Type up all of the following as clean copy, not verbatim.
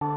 So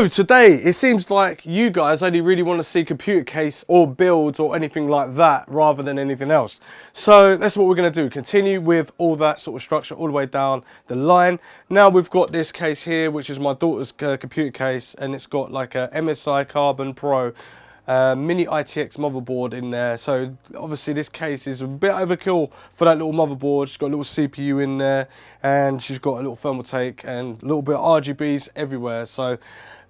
today, it seems like you guys only really want to see computer case or builds or anything like that rather than anything else. So that's what we're going to do, continue with all that sort of structure all the way down the line. Now we've got this case here, which is my daughter's computer case, and it's got like a MSI Carbon Pro mini ITX motherboard in there. So obviously this case is a bit overkill for that little motherboard. She's got a little CPU in there, and she's got a little thermal take and a little bit of RGBs everywhere. So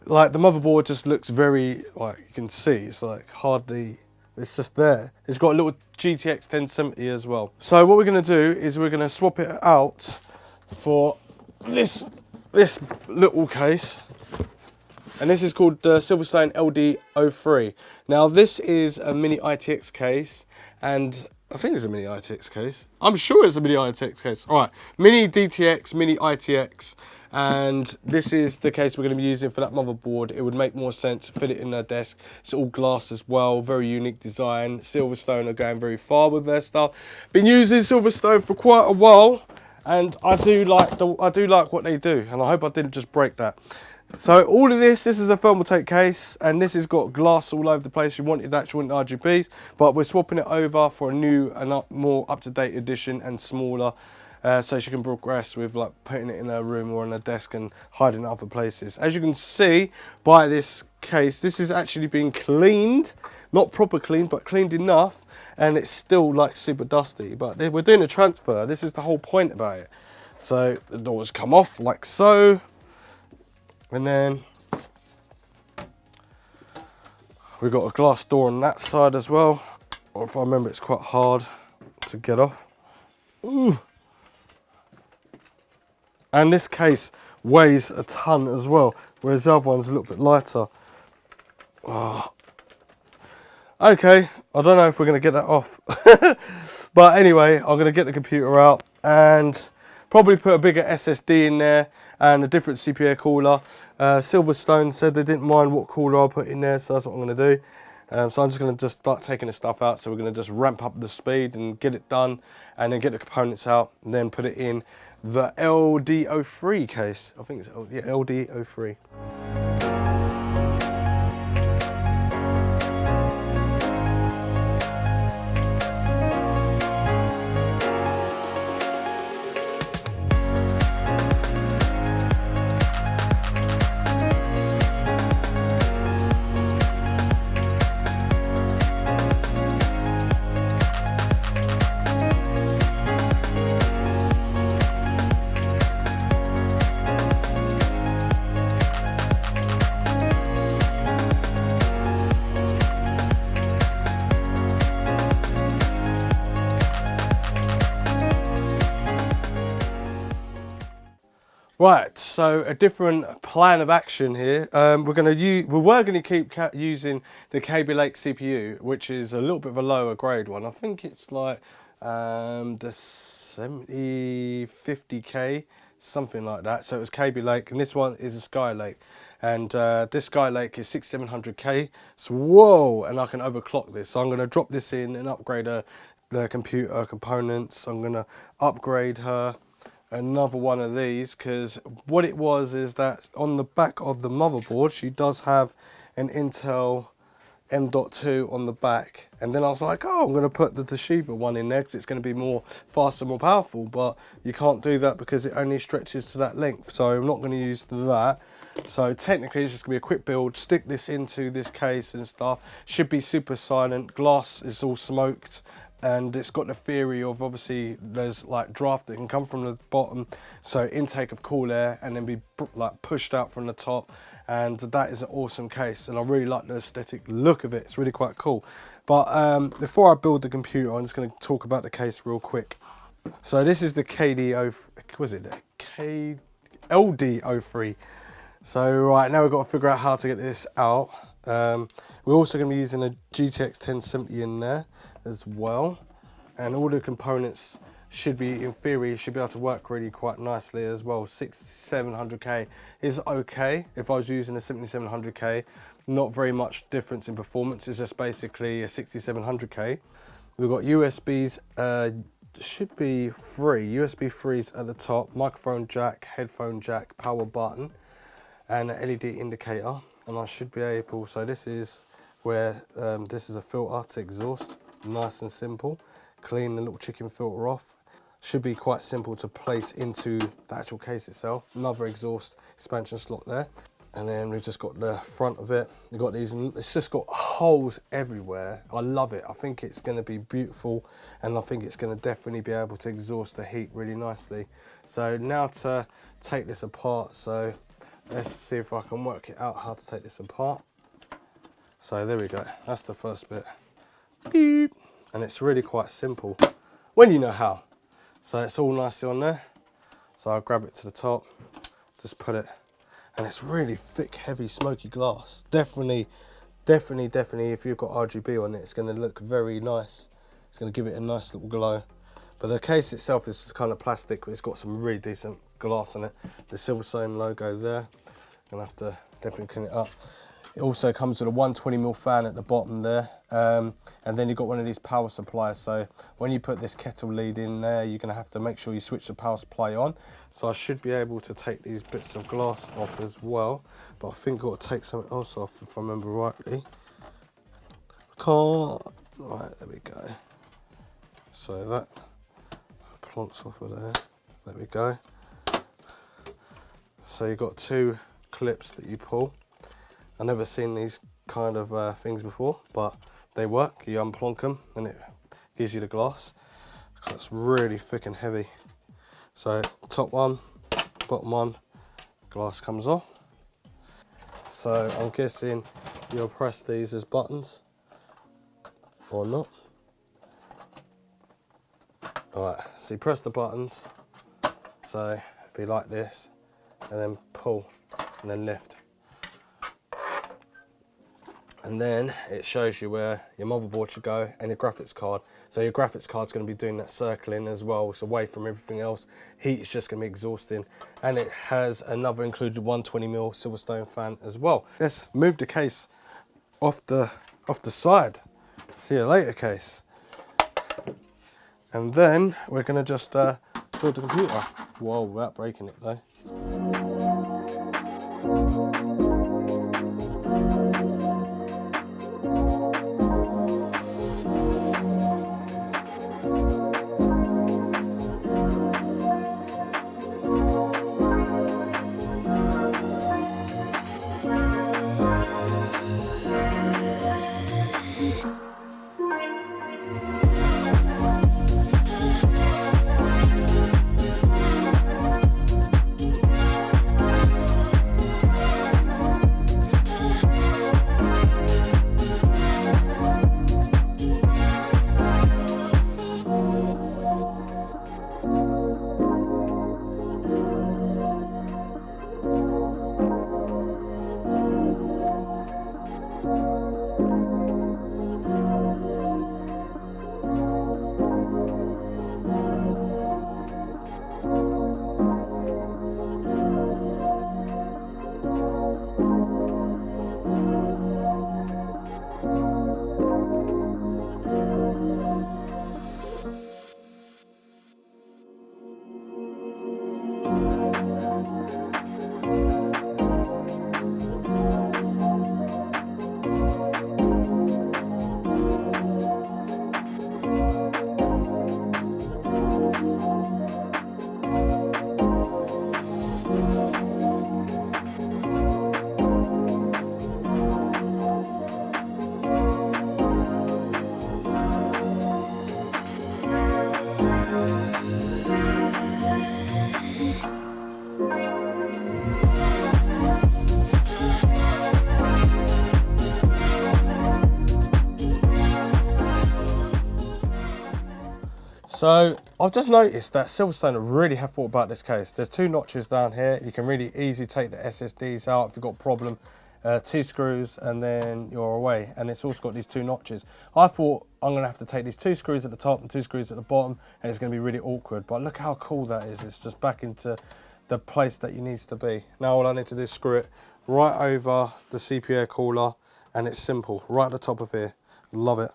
like the motherboard just looks very, like you can see, it's like hardly, it's just there. It's got a little GTX 1070 as well. So what we're going to do is we're going to swap it out for this little case. And this is called the Silverstone LD03. Now this is a mini ITX case, and I think it's a mini ITX case. I'm sure it's a mini ITX case. All right, mini DTX, mini ITX, and this is the case we're going to be using for that motherboard. It would make more sense to fit it in her desk. It's all glass as well, very unique design. Silverstone are going very far with their stuff. Been using Silverstone for quite a while, and I do like what they do, and I hope I didn't just break that. So all of this is a thermal take case, and this has got glass all over the place. You wanted that, you wanted RGBs, but we're swapping it over for a new and more up-to-date edition and smaller, so she can progress with like putting it in her room or on her desk and hiding it other places. As you can see by this case, this is actually being cleaned, not proper cleaned, but cleaned enough, and it's still like super dusty. But we're doing a transfer. This is the whole point about it. So the doors come off like so. And then we've got a glass door on that side as well. Or if I remember, it's quite hard to get off. Ooh. And this case weighs a ton as well, whereas the other one's a little bit lighter. Oh. Okay, I don't know if we're going to get that off. But anyway, I'm going to get the computer out and probably put a bigger SSD in there and a different CPU cooler. Silverstone said they didn't mind what cooler I put in there, so that's what I'm going to do. So I'm just going to start taking the stuff out. So we're going to just ramp up the speed and get it done, and then get the components out, and then put it in the LD03 case. I think it's LD03. Right, so a different plan of action here. We were going to keep using the Kaby Lake CPU, which is a little bit of a lower grade one. I think it's like the 7050K, something like that. So it was Kaby Lake, and this one is a Sky Lake, and this Sky Lake is 6700K. So whoa, and I can overclock this. So I'm going to drop this in and upgrade the computer components. I'm going to upgrade her another one of these, because what it was is that on the back of the motherboard she does have an Intel M.2 on the back, and then I was like, oh, I'm going to put the Toshiba one in there because it's going to be more faster, more powerful, but you can't do that because it only stretches to that length, so I'm not going to use that. So technically it's just going to be a quick build, stick this into this case and stuff. Should be super silent, glass is all smoked, and it's got the theory of obviously there's like draft that can come from the bottom, so intake of cool air and then be like pushed out from the top, and that is an awesome case, and I really like the aesthetic look of it. It's really quite cool. But before I build the computer, I'm just going to talk about the case real quick. So this is the LD03. So right now we've got to figure out how to get this out. We're also going to be using a GTX 1070 in there as well, and all the components should be, in theory, should be able to work really quite nicely as well. 6700K is okay. If I was using a 7700K, not very much difference in performance. It's just basically a 6700K. We've got USBs, should be 3 USB 3s at the top, microphone jack, headphone jack, power button, and an LED indicator. And I should be able, so this is where this is a filter to exhaust, nice and simple. Clean the little chicken filter off. Should be quite simple to place into the actual case itself. Another exhaust expansion slot there. And then we've just got the front of it. You've got these, it's just got holes everywhere. I love it. I think it's going to be beautiful, and I think it's going to definitely be able to exhaust the heat really nicely. So now to take this apart. So let's see if I can work it out how to take this apart. So there we go. That's the first bit. Beep. And it's really quite simple when you know how. So it's all nicely on there. So I'll grab it to the top, just put it. And it's really thick, heavy, smoky glass. Definitely, if you've got RGB on it, it's going to look very nice. It's going to give it a nice little glow. But the case itself is kind of plastic, but it's got some really decent glass on it. The Silverstone logo there. Gonna have to definitely clean it up. It also comes with a 120mm fan at the bottom there. And then you've got one of these power supplies. So when you put this kettle lead in there, you're gonna have to make sure you switch the power supply on. So I should be able to take these bits of glass off as well. But I think I've got to take something else off if I remember rightly. Can't. Right, there we go. So that plonks off of there. There we go. So you've got 2 clips that you pull. I've never seen these kind of things before, but they work. You unplonk them and it gives you the glass. So it's really thick and heavy. So top one, bottom one, glass comes off. So I'm guessing you'll press these as buttons or not. Alright, so you press the buttons. So it'd be like this, and then pull and then lift. And then it shows you where your motherboard should go and your graphics card. So your graphics card's going to be doing that circling as well. It's away from everything else. Heat is just going to be exhausting. And it has another included 120mm Silverstone fan as well. Let's move the case off the side. See you later, case. And then we're going to just build the computer. Whoa, without breaking it though. So I've just noticed that Silverstone really have thought about this case. There's 2 notches down here. You can really easily take the SSDs out if you've got a problem 2 screws, and then you're away. And it's also got these 2 notches. I thought I'm gonna have to take these 2 screws at the top and 2 screws at the bottom, and it's gonna be really awkward. But look how cool that is. It's just back into the place that you needs to be. Now all I need to do is screw it right over the CPU air cooler, and it's simple, right at the top of here. Love it.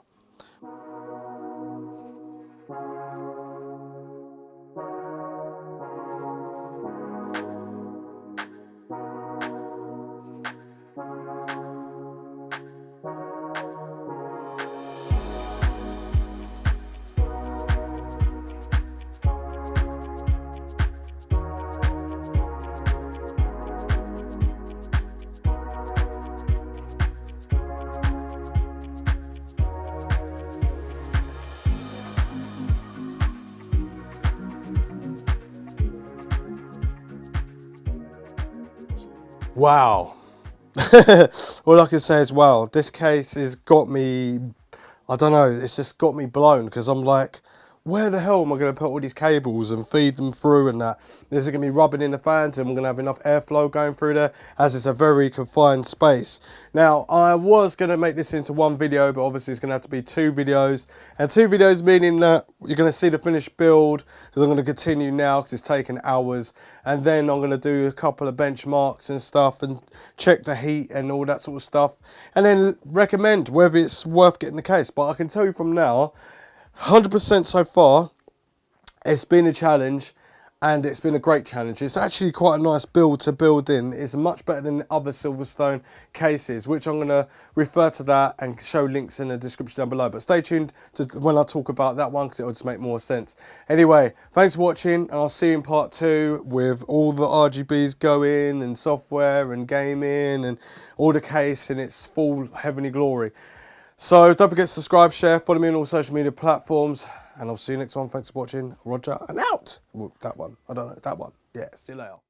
Wow. All I can say is wow. This case has got me, I don't know, it's just got me blown, because I'm like, where the hell am I going to put all these cables and feed them through and that? Is it going to be rubbing in the fans, and we're going to have enough airflow going through there, as it's a very confined space. Now, I was going to make this into 1 video, but obviously it's going to have to be 2 videos. And 2 videos meaning that you're going to see the finished build, because I'm going to continue now because it's taken hours. And then I'm going to do a couple of benchmarks and stuff and check the heat and all that sort of stuff. And then recommend whether it's worth getting the case. But I can tell you from now, 100% so far, it's been a challenge, and it's been a great challenge. It's actually quite a nice build to build in. It's much better than other Silverstone cases, which I'm going to refer to that and show links in the description down below. But stay tuned to when I talk about that one, because it'll just make more sense. Anyway, thanks for watching, and I'll see you in part 2 with all the RGBs going and software and gaming and all the case in its full heavenly glory. So don't forget to subscribe, share, follow me on all social media platforms, and I'll see you next one. Thanks for watching. Roger and out. Well, that one. I don't know. That one. Yeah, see you later.